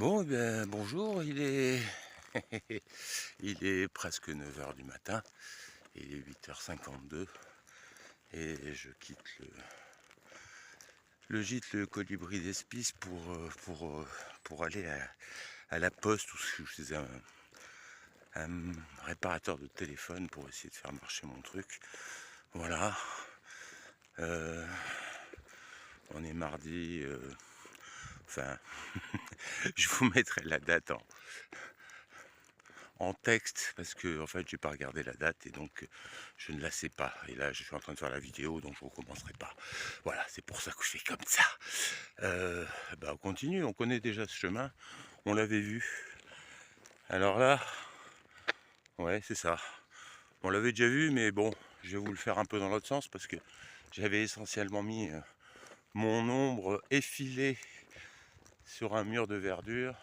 Bon, eh bien, bonjour, il est il est presque 9 heures du matin, il est 8h52 et je quitte le gîte Le Colibri d'Espice pour aller à la poste où je faisais un réparateur de téléphone pour essayer de faire marcher mon truc. Voilà. Euh, on est mardi. Enfin, je vous mettrai la date en texte parce que en fait j'ai pas regardé la date et donc je ne la sais pas, et là je suis en train de faire la vidéo donc je recommencerai pas. Voilà, c'est pour ça que je fais comme ça. On continue, on connaît déjà ce chemin, on l'avait vu. Alors là, ouais, c'est ça, on l'avait déjà vu, mais bon, je vais vous le faire un peu dans l'autre sens parce que j'avais essentiellement mis mon ombre effilée sur un mur de verdure.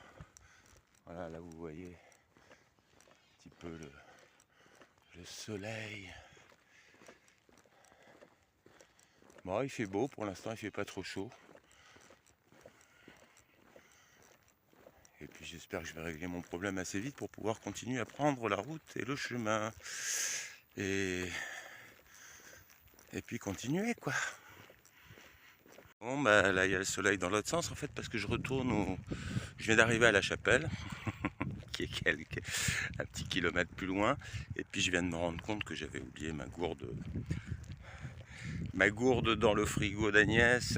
Voilà, là vous voyez un petit peu le soleil. Bon, il fait beau pour l'instant, il fait pas trop chaud. Et puis j'espère que je vais régler mon problème assez vite pour pouvoir continuer à prendre la route et le chemin. Et, et puis continuer quoi. Bon bah là il y a le soleil dans l'autre sens en fait parce que je viens d'arriver à la chapelle, qui est un petit kilomètre plus loin. Et puis je viens de me rendre compte que j'avais oublié ma gourde dans le frigo d'Agnès.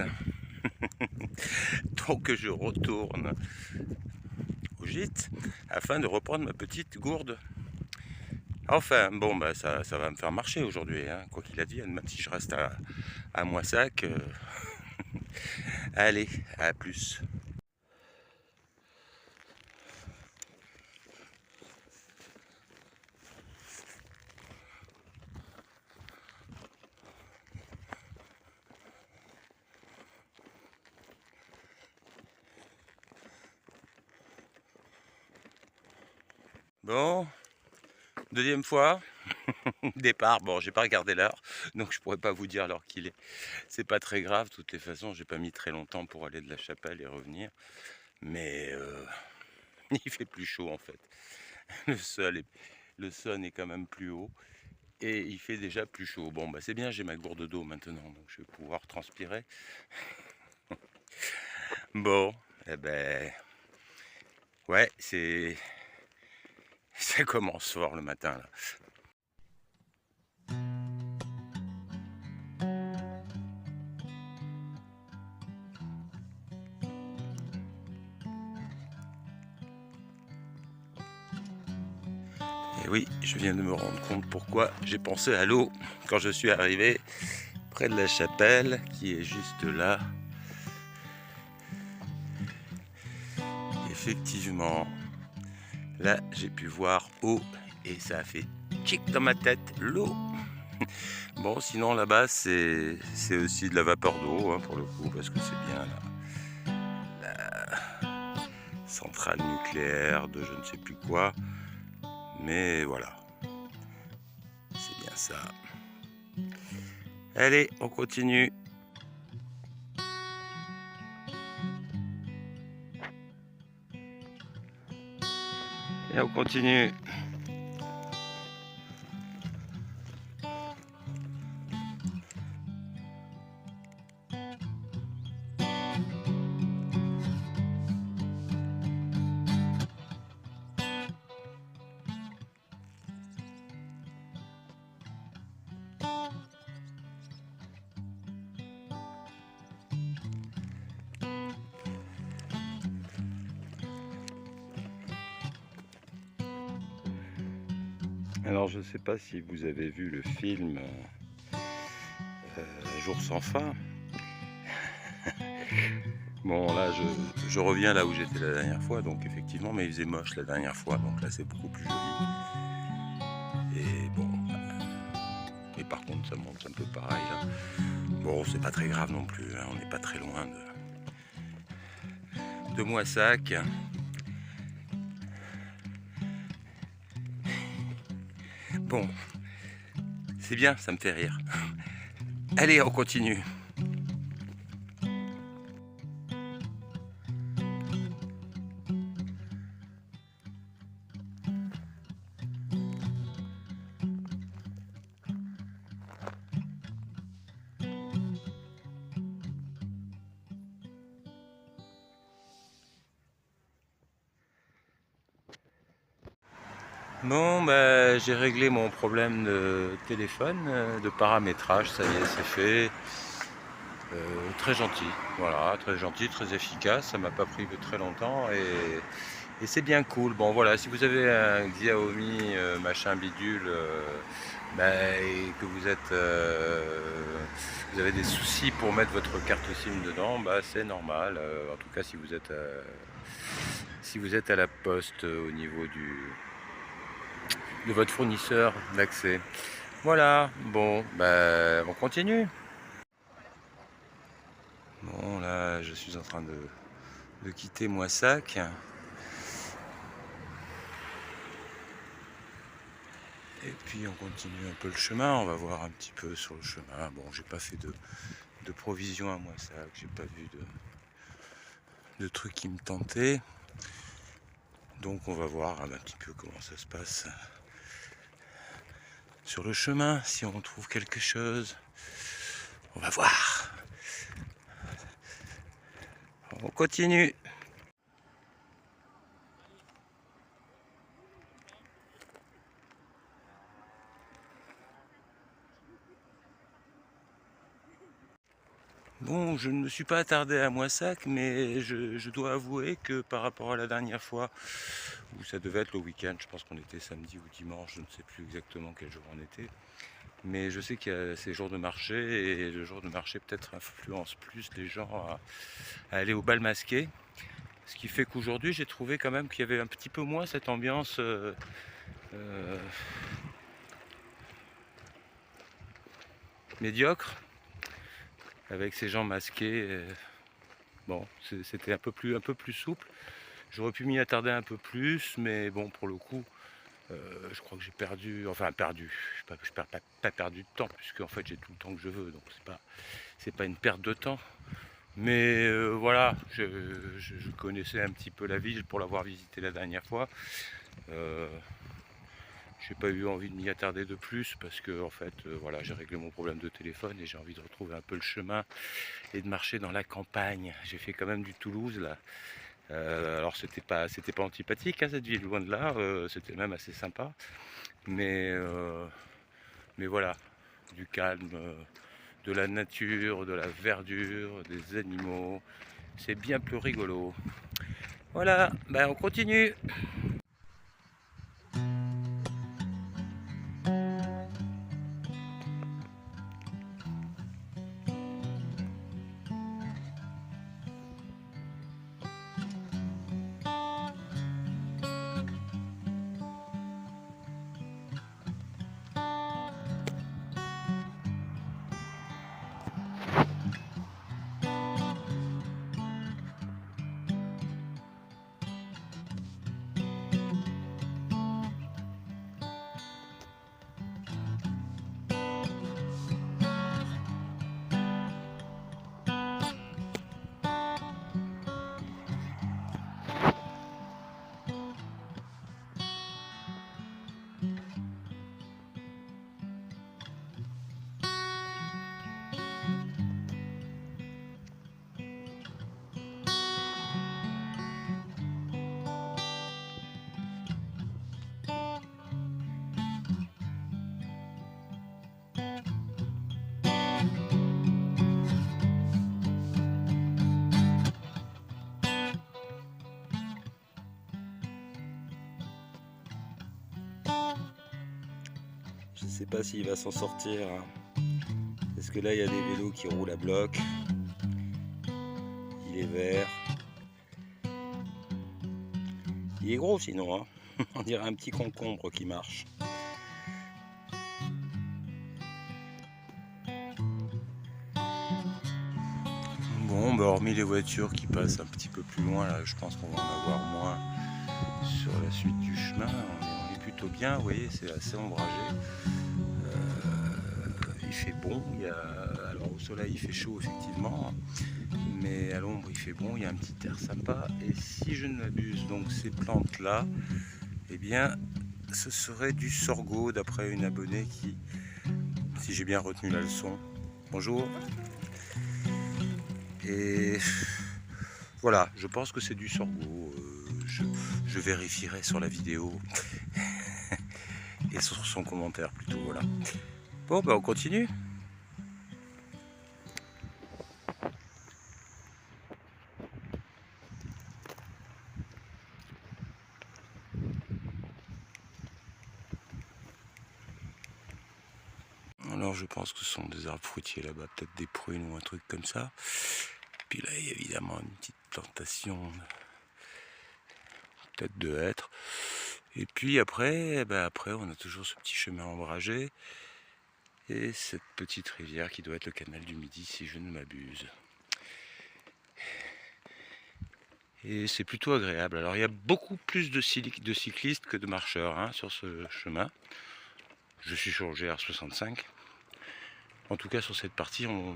Donc je retourne au gîte afin de reprendre ma petite gourde. Enfin, bon, bah ça va me faire marcher aujourd'hui, hein. Quoi qu'il advienne, même si je reste à Moissac. Allez, à plus. Bon, deuxième fois, départ. Bon, j'ai pas regardé l'heure, donc je pourrais pas vous dire l'heure qu'il est. C'est pas très grave, de toutes les façons, j'ai pas mis très longtemps pour aller de la chapelle et revenir. Mais il fait plus chaud en fait. Le sol est quand même plus haut. Et il fait déjà plus chaud. Bon, bah c'est bien, j'ai ma gourde d'eau maintenant, donc je vais pouvoir transpirer. Bon, eh ben, ouais, ça commence fort le matin là. Et oui, je viens de me rendre compte pourquoi j'ai pensé à l'eau quand je suis arrivé près de la chapelle qui est juste là. Effectivement, là j'ai pu voir eau et ça a fait tchic dans ma tête, l'eau. Bon, sinon là-bas c'est aussi de la vapeur d'eau hein, pour le coup, parce que c'est bien la centrale nucléaire de je ne sais plus quoi. Mais voilà, c'est bien ça. Allez, on continue. Et on continue. Alors je ne sais pas si vous avez vu le film Jour sans fin. Bon là je reviens là où j'étais la dernière fois, donc effectivement, mais il faisait moche la dernière fois, donc là c'est beaucoup plus joli. Et bon, et par contre ça monte un peu pareil là. Bon, c'est pas très grave non plus, hein, on n'est pas très loin de Moissac. Bon, c'est bien, ça me fait rire. Allez, on continue. Bon, bah, j'ai réglé mon problème de téléphone, de paramétrage, ça y est, c'est fait. Très gentil, voilà, très gentil, très efficace, ça m'a pas pris très longtemps et c'est bien cool. Bon voilà, si vous avez un Xiaomi machin bidule, bah, et que vous avez des soucis pour mettre votre carte SIM dedans, bah, c'est normal. En tout cas, si vous êtes à la poste au niveau de votre fournisseur d'accès. Voilà, bon, bah, on continue. Bon, là, je suis en train de quitter Moissac. Et puis on continue un peu le chemin, on va voir un petit peu sur le chemin. Bon, j'ai pas fait de provisions à Moissac, j'ai pas vu de trucs qui me tentaient. Donc on va voir un petit peu comment ça se passe sur le chemin, si on trouve quelque chose. On va voir. On continue. Bon, je ne me suis pas attardé à Moissac, mais je dois avouer que par rapport à la dernière fois, où ça devait être le week-end, je pense qu'on était samedi ou dimanche, je ne sais plus exactement quel jour on était, mais je sais qu'il y a ces jours de marché, et le jour de marché peut-être influence plus les gens à aller au bal masqué, ce qui fait qu'aujourd'hui j'ai trouvé quand même qu'il y avait un petit peu moins cette ambiance euh, médiocre, avec ces gens masqués. Bon, c'était un peu plus souple. J'aurais pu m'y attarder un peu plus, mais bon, pour le coup, je crois que j'ai perdu, enfin perdu, je perds pas perdu de temps, puisque en fait j'ai tout le temps que je veux, donc c'est pas une perte de temps. Mais voilà, je connaissais un petit peu la ville pour l'avoir visité la dernière fois. J'ai pas eu envie de m'y attarder de plus parce que en fait voilà, j'ai réglé mon problème de téléphone et j'ai envie de retrouver un peu le chemin et de marcher dans la campagne. J'ai fait quand même du Toulouse là. Alors c'était pas antipathique hein, cette ville, loin de là, c'était même assez sympa. Mais, euh, mais voilà, du calme, de la nature, de la verdure, des animaux. C'est bien plus rigolo. Voilà, ben on continue. Je ne sais pas s'il va s'en sortir, hein. Parce que là il y a des vélos qui roulent à bloc. Il est vert. Il est gros sinon, hein. On dirait un petit concombre qui marche. Bon, bah hormis les voitures qui passent un petit peu plus loin, là, je pense qu'on va en avoir moins sur la suite du chemin. On est plutôt bien, vous voyez, c'est assez ombragé. Il fait bon, alors au soleil il fait chaud effectivement, mais à l'ombre il fait bon, il y a un petit air sympa. Et si je ne m'abuse, donc ces plantes là, eh bien ce serait du sorgho d'après une abonnée qui, si j'ai bien retenu la leçon, bonjour. Et voilà, je pense que c'est du sorgho, je vérifierai sur la vidéo. et sur son commentaire plutôt, voilà. Bon, bah on continue. Alors je pense que ce sont des arbres fruitiers là-bas, peut-être des prunes ou un truc comme ça. Puis là, il y a évidemment une petite plantation, peut-être de hêtres. Et puis après, après, on a toujours ce petit chemin ombragé et cette petite rivière qui doit être le canal du Midi, si je ne m'abuse. Et c'est plutôt agréable. Alors il y a beaucoup plus de cyclistes que de marcheurs hein, sur ce chemin. Je suis sur le GR65. En tout cas sur cette partie, on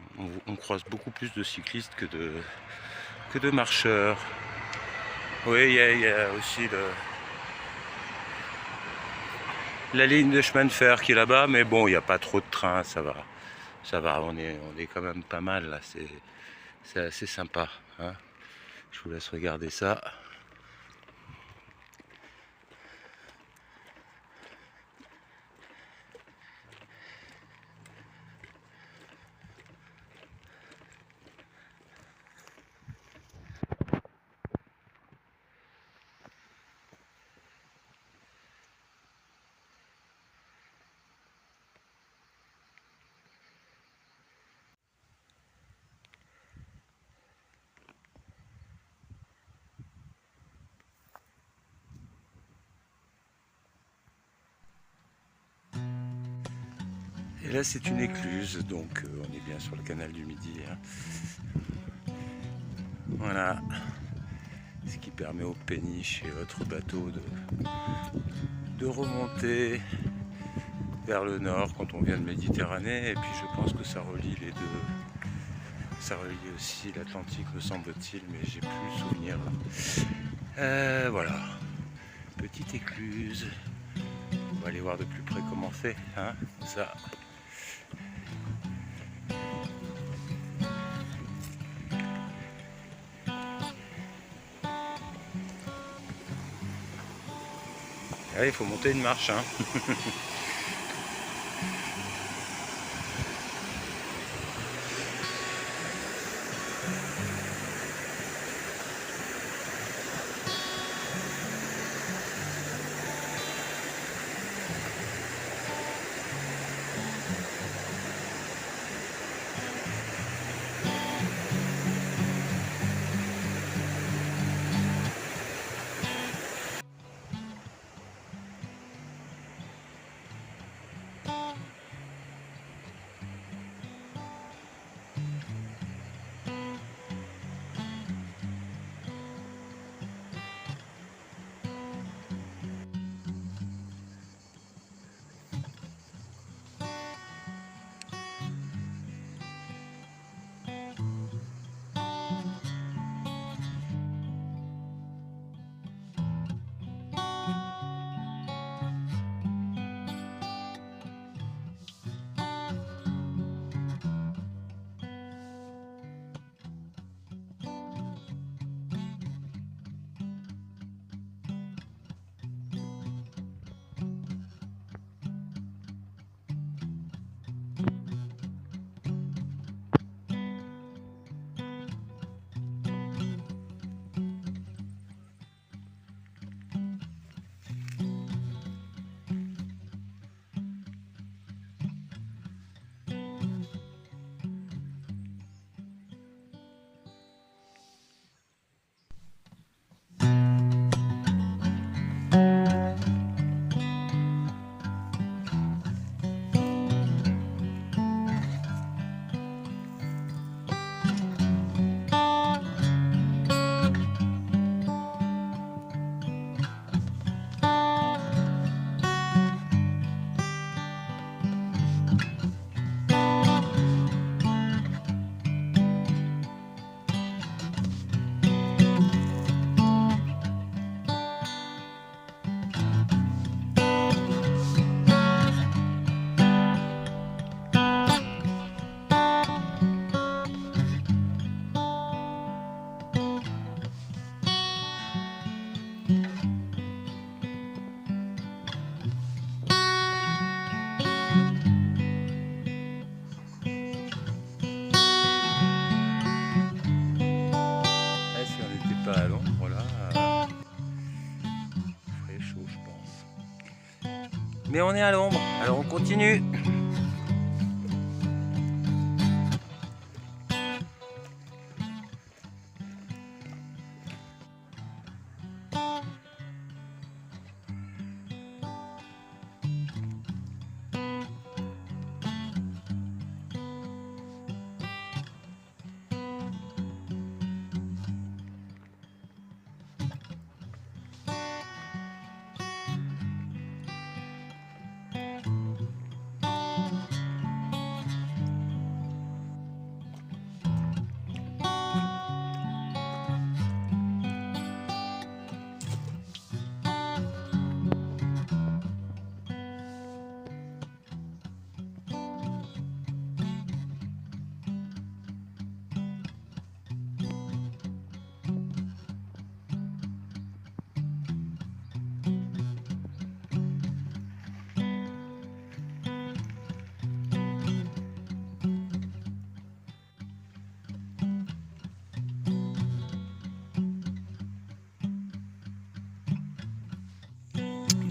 croise beaucoup plus de cyclistes que de marcheurs. Oui, il y a aussi la ligne de chemin de fer qui est là-bas, mais bon, il n'y a pas trop de trains, ça va. Ça va, on est quand même pas mal là, c'est assez sympa. Hein. Je vous laisse regarder ça. Et là c'est une écluse, donc on est bien sur le canal du Midi. Hein. Voilà. Ce qui permet aux péniches et autres bateaux de remonter vers le nord quand on vient de Méditerranée. Et puis je pense que ça relie les deux. Ça relie aussi l'Atlantique me semble-t-il, mais j'ai plus le souvenir. Voilà. Petite écluse. On va aller voir de plus près comment c'est. Hein, ça. Ah, il faut monter une marche. Hein. Mais on est à l'ombre, alors on continue.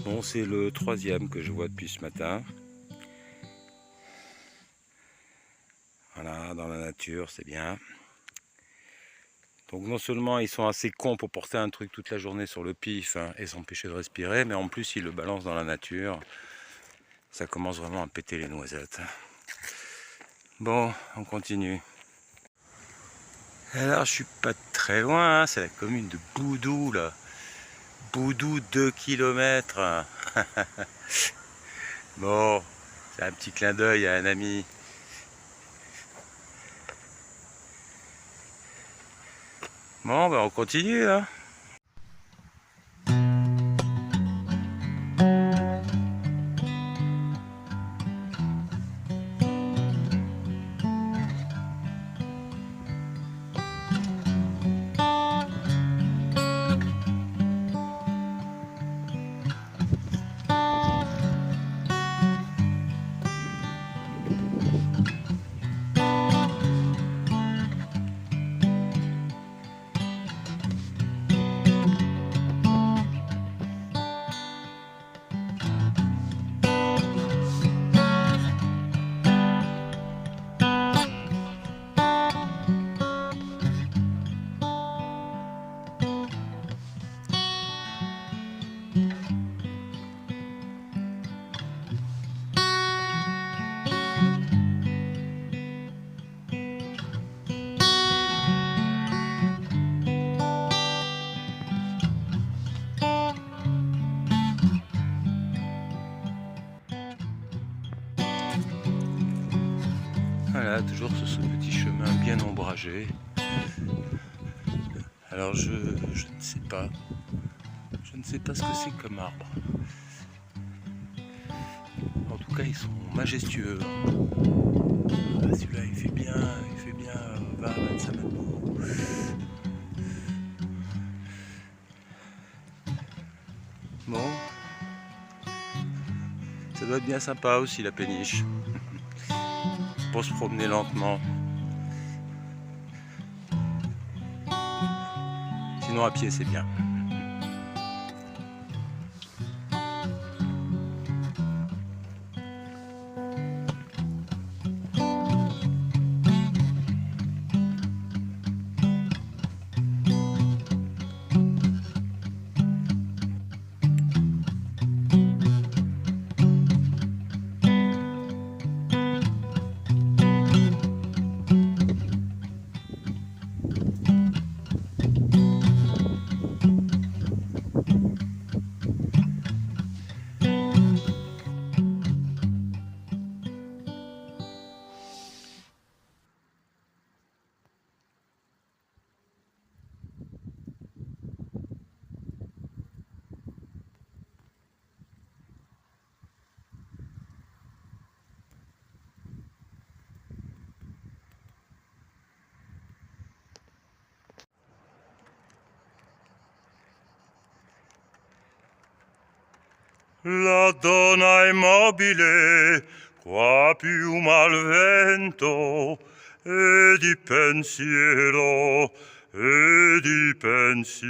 Bon, c'est le troisième que je vois depuis ce matin. Voilà, dans la nature, c'est bien. Donc non seulement ils sont assez cons pour porter un truc toute la journée sur le pif hein, et s'empêcher de respirer, mais en plus ils le balancent dans la nature. Ça commence vraiment à péter les noisettes. Bon, on continue. Alors je suis pas très loin, hein, c'est la commune de Boudou là. Boudou 2 km. Bon, c'est un petit clin d'œil à un ami. Bon, ben on continue hein. Voilà, toujours sur ce petit chemin bien ombragé. Alors je ne sais pas. Je ne sais pas ce que c'est comme arbre. En tout cas, ils sont majestueux. Ah, celui-là, il fait bien 20-25 mètres de haut. Bon. Ça doit être bien sympa aussi la péniche. Pour se promener lentement. Sinon à pied c'est bien. La donna immobile, qua più mal vento, e di pensiero, e di pensiero.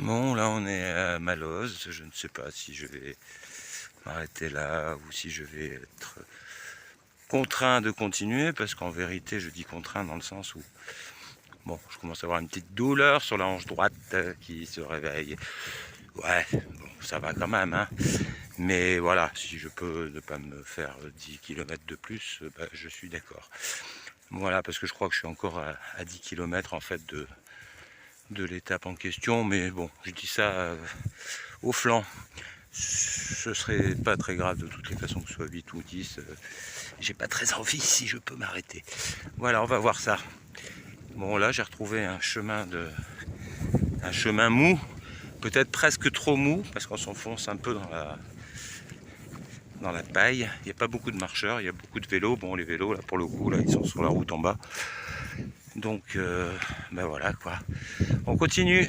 Bon, là on est à Malloz, je ne sais pas si je vais m'arrêter là ou si je vais être contraint de continuer, parce qu'en vérité je dis contraint dans le sens où bon, je commence à avoir une petite douleur sur la hanche droite qui se réveille. Ouais, bon, ça va quand même, hein. Mais voilà, si je peux ne pas me faire 10 km de plus, bah, je suis d'accord. Voilà, parce que je crois que je suis encore à 10 km en fait de l'étape en question, mais bon, je dis ça au flanc. Ce serait pas très grave de toutes les façons que ce soit 8 ou 10. J'ai pas très envie si je peux m'arrêter. Voilà, on va voir ça. Bon, là j'ai retrouvé un chemin mou, peut-être presque trop mou, parce qu'on s'enfonce un peu dans la paille. Il n'y a pas beaucoup de marcheurs, il y a beaucoup de vélos. Bon, les vélos là pour le coup là ils sont sur la route en bas. Donc ben voilà quoi. On continue.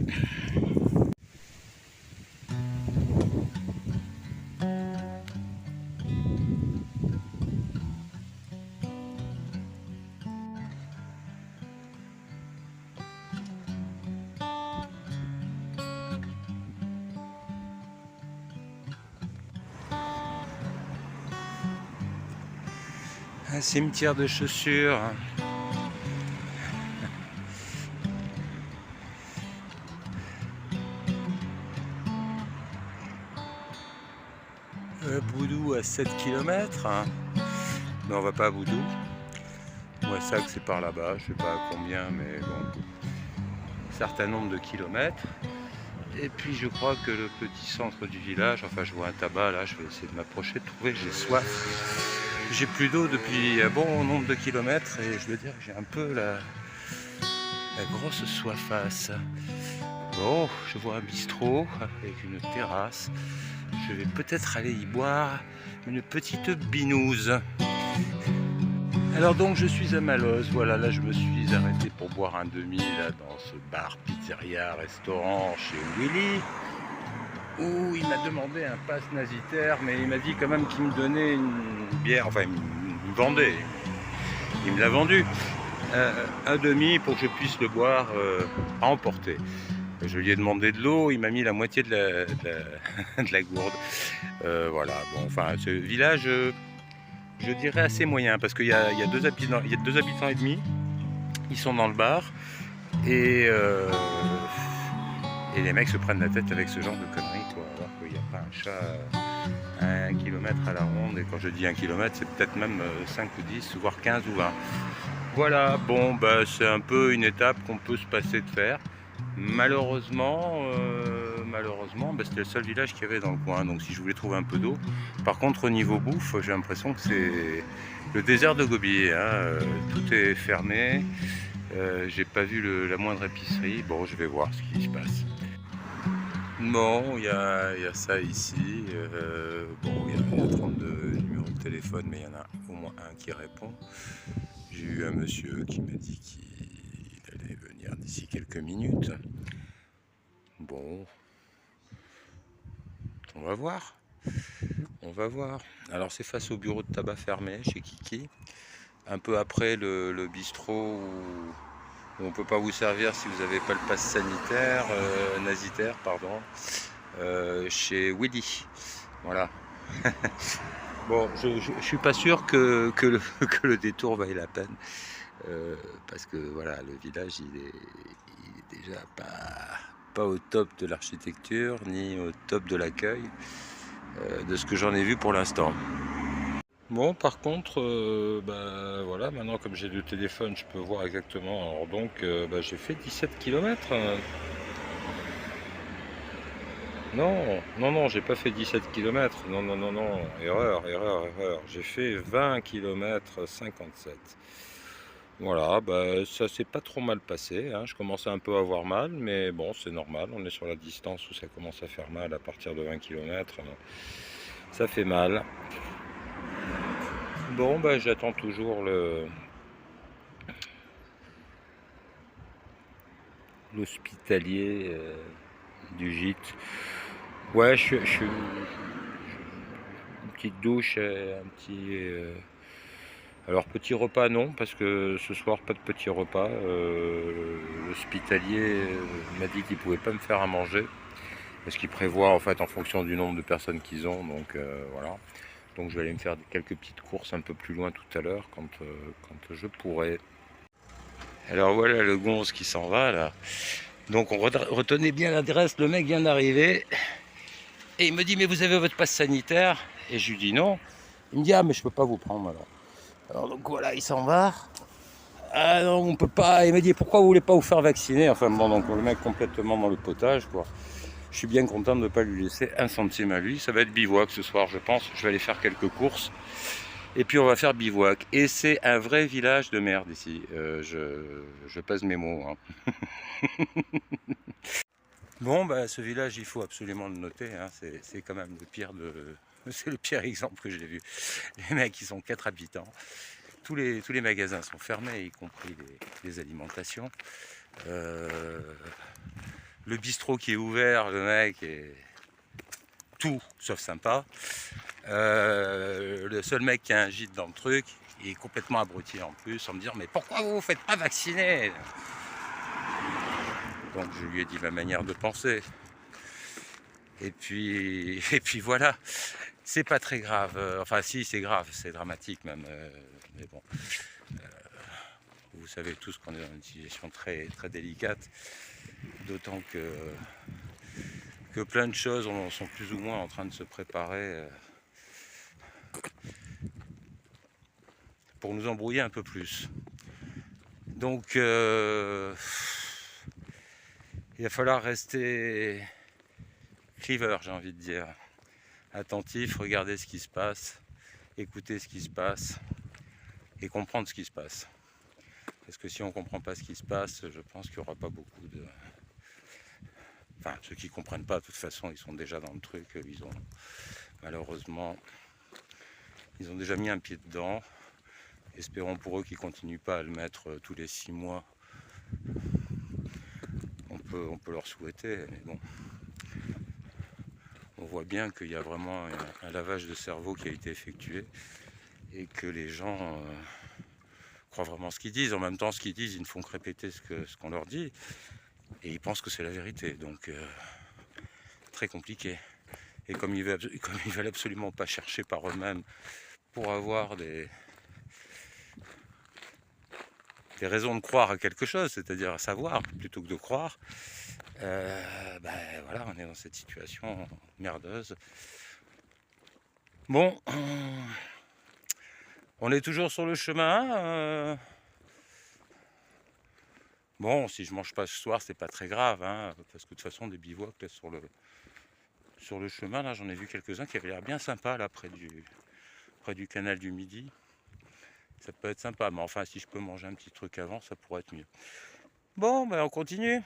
Un cimetière de chaussures. Boudou à 7 km. Mais on va pas à Boudou. Moi ça que c'est par là-bas, je sais pas à combien, mais bon. Un certain nombre de kilomètres. Et puis je crois que le petit centre du village, enfin je vois un tabac là, je vais essayer de m'approcher, de trouver, j'ai soif. J'ai plus d'eau depuis un bon nombre de kilomètres et je veux dire que j'ai un peu la grosse soifasse. Bon, je vois un bistrot avec une terrasse. Je vais peut-être aller y boire une petite binouse. Alors donc je suis à Malloz, voilà, là je me suis arrêté pour boire un demi là dans ce bar, pizzeria, restaurant chez Willy, où il m'a demandé un pass nasitaire, mais il m'a dit quand même qu'il me donnait une bière, enfin il me vendait, il me l'a vendu, un demi pour que je puisse le boire à emporter. Je lui ai demandé de l'eau, il m'a mis la moitié de la gourde. Voilà, bon, enfin ce village... je dirais assez moyen, parce qu'il y a deux habitants et demi, ils sont dans le bar, et les mecs se prennent la tête avec ce genre de conneries, quoi, alors qu'il n'y a pas un chat à 1 km à la ronde, et quand je dis 1 km, c'est peut-être même 5 ou 10, voire 15 ou 20. Voilà, bon, bah, c'est un peu une étape qu'on peut se passer de faire. Malheureusement, bah, c'était le seul village qu'il y avait dans le coin, donc si je voulais trouver un peu d'eau. Par contre, au niveau bouffe, j'ai l'impression que c'est le désert de Gobi, hein. Tout est fermé, j'ai pas vu la moindre épicerie. Bon, je vais voir ce qui se passe. Bon, il y a ça ici, bon, il y a 32 numéros de téléphone, mais il y en a au moins un qui répond. J'ai eu un monsieur qui m'a dit qu'il allait venir d'ici quelques minutes. Bon, on va voir. On va voir. Alors c'est face au bureau de tabac fermé chez Kiki. Un peu après le bistrot où on ne peut pas vous servir si vous n'avez pas le pass sanitaire, nasitaire, pardon, chez Willy. Voilà. Bon, je suis pas sûr que le détour vaille la peine. Parce que voilà, le village il est déjà pas au top de l'architecture ni au top de l'accueil de ce que j'en ai vu pour l'instant. Bon, par contre, bah, voilà, maintenant comme j'ai le téléphone, je peux voir exactement. Alors donc, bah, j'ai fait 17 km. Non, j'ai pas fait 17 km. Non, erreur. J'ai fait 20 km 57. Voilà, bah, ça s'est pas trop mal passé, hein. Je commençais un peu à avoir mal, mais bon, c'est normal. On est sur la distance où ça commence à faire mal à partir de 20 km. Ça fait mal. Bon, bah, j'attends toujours l'hospitalier du gîte. Ouais, une petite douche, un petit... alors petit repas non, parce que ce soir pas de petit repas. L'hospitalier m'a dit qu'il pouvait pas me faire à manger. parce qu'ils prévoient en fait en fonction du nombre de personnes qu'ils ont, donc voilà. Donc je vais aller me faire quelques petites courses un peu plus loin tout à l'heure quand je pourrai. Alors voilà le gonze qui s'en va là. Donc on retenait bien l'adresse, le mec vient d'arriver et il me dit mais vous avez votre passe sanitaire? Et je lui dis non. Il me dit ah mais je peux pas vous prendre alors donc voilà il s'en va. Ah non on peut pas. Il me dit pourquoi vous voulez pas vous faire vacciner? Enfin bon donc le mec complètement dans le potage quoi. Je suis bien content de ne pas lui laisser un centime à lui. Ça va être bivouac ce soir je pense. Je vais aller faire quelques courses. Et puis on va faire bivouac. Et c'est un vrai village de merde ici. Je pèse mes mots. Hein. Bon, bah, ce village, il faut absolument le noter. Hein. C'est quand même le pire c'est le pire exemple que j'ai vu. Les mecs, ils sont 4 habitants. Tous les magasins sont fermés, y compris les alimentations. Le bistrot qui est ouvert, le mec est tout sauf sympa. Le seul mec qui a un gîte dans le truc, il est complètement abruti en plus, en me disant mais pourquoi vous vous faites pas vacciner? Donc je lui ai dit ma manière de penser. Et puis voilà, c'est pas très grave. Enfin si, c'est grave, c'est dramatique même. Mais bon, vous savez tous qu'on est dans une situation très, très délicate. D'autant que plein de choses sont plus ou moins en train de se préparer pour nous embrouiller un peu plus. Donc il va falloir rester cleaver, j'ai envie de dire. Attentif, regarder ce qui se passe, écouter ce qui se passe et comprendre ce qui se passe. Parce que si on ne comprend pas ce qui se passe, je pense qu'il n'y aura pas beaucoup de... Enfin, ceux qui ne comprennent pas, de toute façon, ils sont déjà dans le truc. Ils ont, malheureusement, ils ont déjà mis un pied dedans. Espérons pour eux qu'ils ne continuent pas à le mettre tous les 6 mois. On peut leur souhaiter, mais bon. On voit bien qu'il y a vraiment un lavage de cerveau qui a été effectué et que les gens croient vraiment ce qu'ils disent. En même temps, ce qu'ils disent, ils ne font que répéter ce qu'on leur dit et ils pensent que c'est la vérité. Donc, très compliqué. Et comme ils veulent absolument pas chercher par eux-mêmes pour avoir des raisons de croire à quelque chose, c'est-à-dire à savoir plutôt que de croire, voilà, on est dans cette situation merdeuse. Bon, on est toujours sur le chemin. Bon, si je mange pas ce soir, c'est pas très grave, hein, parce que de toute façon, des bivouacs là, sur le chemin, là, j'en ai vu quelques-uns qui avaient l'air bien sympas là près du canal du Midi. Ça peut être sympa, mais enfin, si je peux manger un petit truc avant, ça pourrait être mieux. Bon, ben on continue.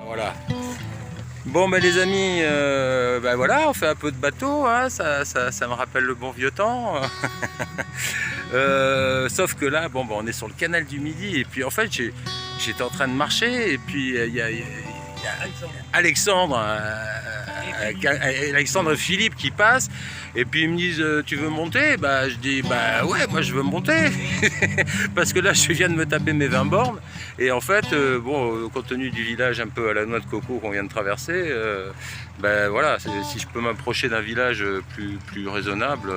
Voilà. Bon ben les amis, voilà, on fait un peu de bateau, hein, ça me rappelle le bon vieux temps. Sauf que là, bon, on est sur le canal du Midi et puis en fait j'étais en train de marcher et puis il y a Alexandre Philippe qui passe et puis ils me disent tu veux monter? Bah je dis bah ouais moi je veux monter parce que là je viens de me taper mes 20 bornes et en fait compte tenu du village un peu à la noix de coco qu'on vient de traverser, voilà, si je peux m'approcher d'un village plus raisonnable,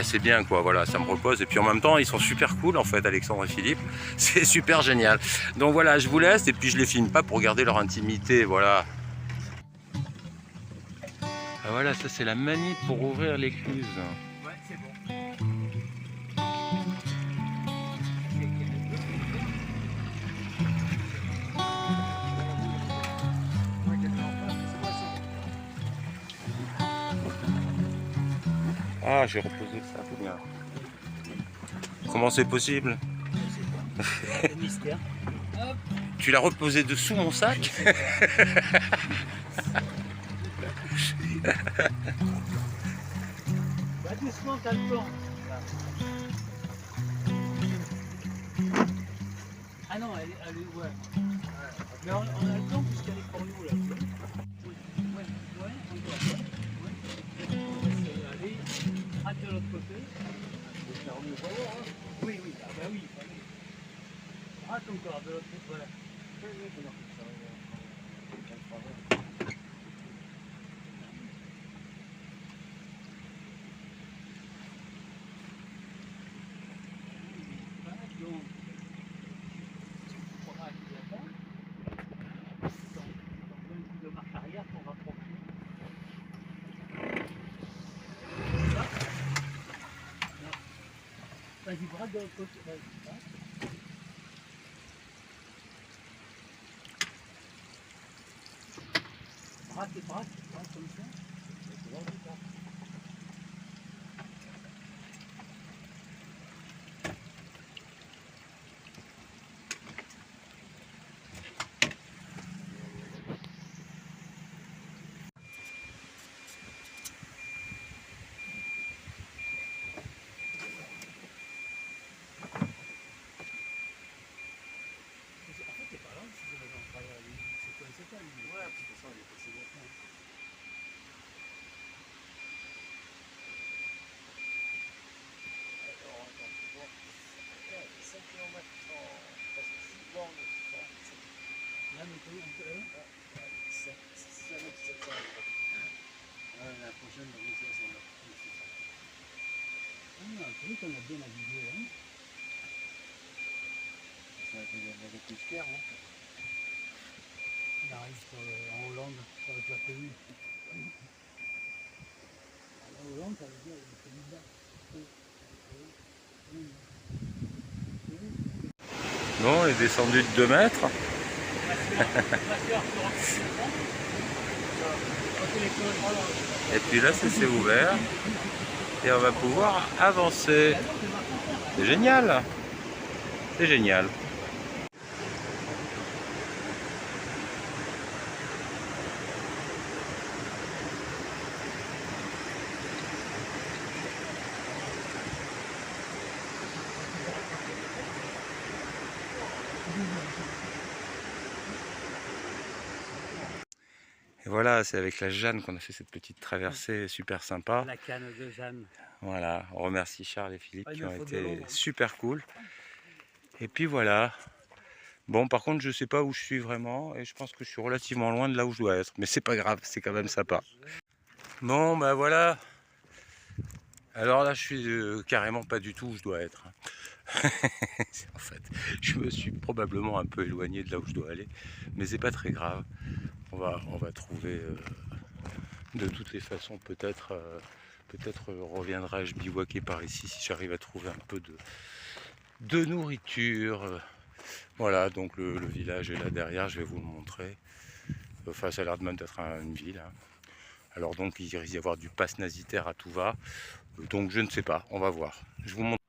c'est bien quoi, voilà, ça me repose et puis en même temps ils sont super cool en fait Alexandre et Philippe, c'est super génial. Donc voilà, je vous laisse et puis je les filme pas pour garder leur intimité, voilà. Ah voilà, ça c'est la manip pour ouvrir l'écluse. Ouais, c'est bon. Ah, j'ai reposé ça, tout bien. Comment c'est possible? Le mystère. Hop. Tu l'as reposé dessous mon sac? Bah, doucement, t'as le temps. Ah non, elle est ouais. Mais on a le temps puisqu'elle est pour nous là. Ouais, ouais, on doit. Ouais. Allez, rate de l'autre côté. Oui, oui, ah bah oui. Rate encore de l'autre côté, voilà. Donc, on va activer la pompe. On fait un coup de marche arrière pour rapprocher. Vas-y, braque de l'autre côté. Vas-y, braque comme ça. En fait, t'es pas là, si tu vas en travailler à lui. C'est quoi, c'est pas lui. Ouais, de toute façon, il est passé maintenant. Alors, attends, tu vois. 5 km presque 6 bornes qui font. Là, on peut. 6 km 700. La prochaine, on est 500 mètres. Ah, c'est vrai qu'on a bien navigué, hein. Ça va être plus clair, hein. Il arrive en Hollande, avec la pays. En Hollande, ça veut dire le pays bas. Non, on est descendu de 2 mètres. Et puis là, ça s'est ouvert. Et on va pouvoir avancer. C'est génial. C'est génial. Et voilà, c'est avec la Jeanne qu'on a fait cette petite traversée super sympa. La canne de Jeanne. Voilà, on remercie Charles et Philippe qui Il ont me faut de été l'ombre. super cool. Et puis voilà. Bon, par contre, je sais pas où je suis vraiment et je pense que je suis relativement loin de là où je dois être. Mais c'est pas grave, c'est quand même sympa. Bon, bah voilà. Alors là, je suis carrément pas du tout où je dois être. En fait, je me suis probablement un peu éloigné de là où je dois aller. Mais c'est pas très grave. On va trouver de toutes les façons peut-être reviendrai-je bivouaquer par ici si j'arrive à trouver un peu de nourriture. Voilà, donc le village est là derrière, je vais vous le montrer. Enfin, ça a l'air de même d'être une ville, hein. Alors donc il risque d'y avoir du pass nazitaire à tout va. Donc je ne sais pas, on va voir. Je vous montre.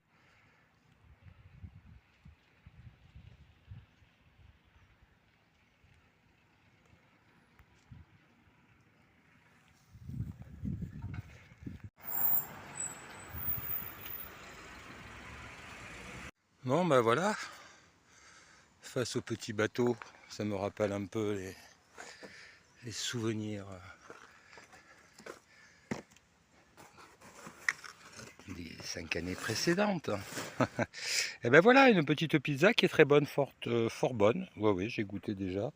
Bon ben voilà, face au petit bateau, ça me rappelle un peu les souvenirs des 5 années précédentes. Et ben voilà, une petite pizza qui est très bonne, fort bonne. Ouais, oui, j'ai goûté déjà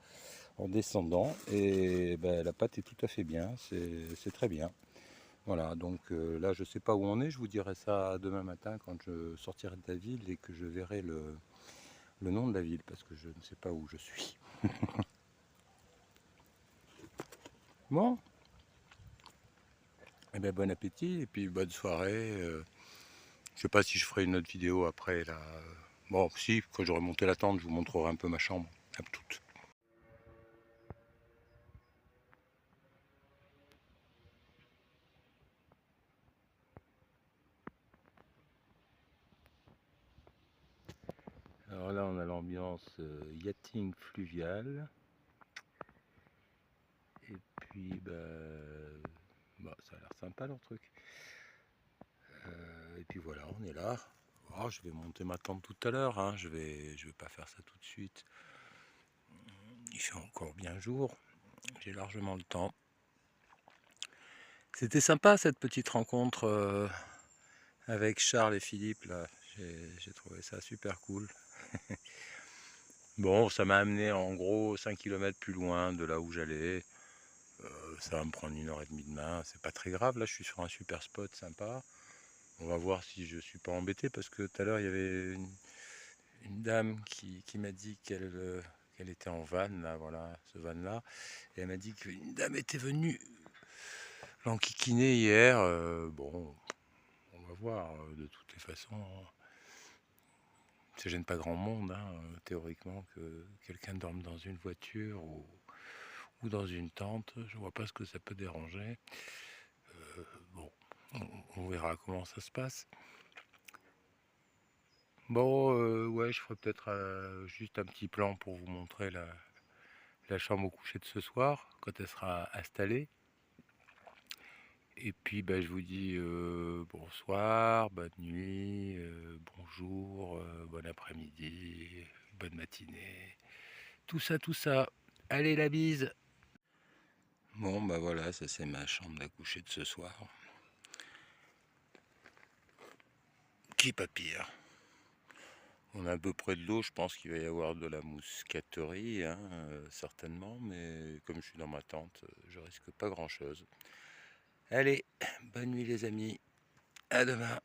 en descendant et ben, la pâte est tout à fait bien, c'est très bien. Voilà, donc là je sais pas où on est, je vous dirai ça demain matin quand je sortirai de la ville et que je verrai le nom de la ville parce que je ne sais pas où je suis. Bon, et ben bon appétit et puis bonne soirée. Je sais pas si je ferai une autre vidéo après là. Bon, si, quand j'aurai monté la tente, je vous montrerai un peu ma chambre, à toute. Alors là, on a l'ambiance yachting fluvial. Et puis, ça a l'air sympa leur truc. Et puis voilà, on est là. Oh, je vais monter ma tente tout à l'heure. Hein. Je vais pas faire ça tout de suite. Il fait encore bien jour. J'ai largement le temps. C'était sympa cette petite rencontre avec Charles et Philippe là. J'ai trouvé ça super cool. Bon, ça m'a amené en gros 5 km plus loin de là où j'allais. Ça va me prendre 1 h 30 de main. C'est pas très grave. Là, je suis sur un super spot sympa. On va voir si je suis pas embêté parce que tout à l'heure il y avait une dame qui m'a dit qu'elle était en van là, voilà, ce van là, et elle m'a dit qu'une dame était venue l'enquiquiner hier. Bon, on va voir. De toutes les façons, ça gêne pas grand monde, hein, théoriquement, que quelqu'un dorme dans une voiture ou dans une tente. Je vois pas ce que ça peut déranger. Bon, on verra comment ça se passe. Bon, ouais, je ferai peut-être juste un petit plan pour vous montrer la chambre au coucher de ce soir, quand elle sera installée. Et puis, je vous dis bonsoir, bonne nuit, bonjour, bon après-midi, bonne matinée. Tout ça, tout ça. Allez, la bise! Bon, voilà, ça c'est ma chambre à coucher de ce soir. Qui pas pire. On a à peu près de l'eau, je pense qu'il va y avoir de la mousqueterie, hein, certainement, mais comme je suis dans ma tente, je risque pas grand chose. Allez, bonne nuit les amis, à demain.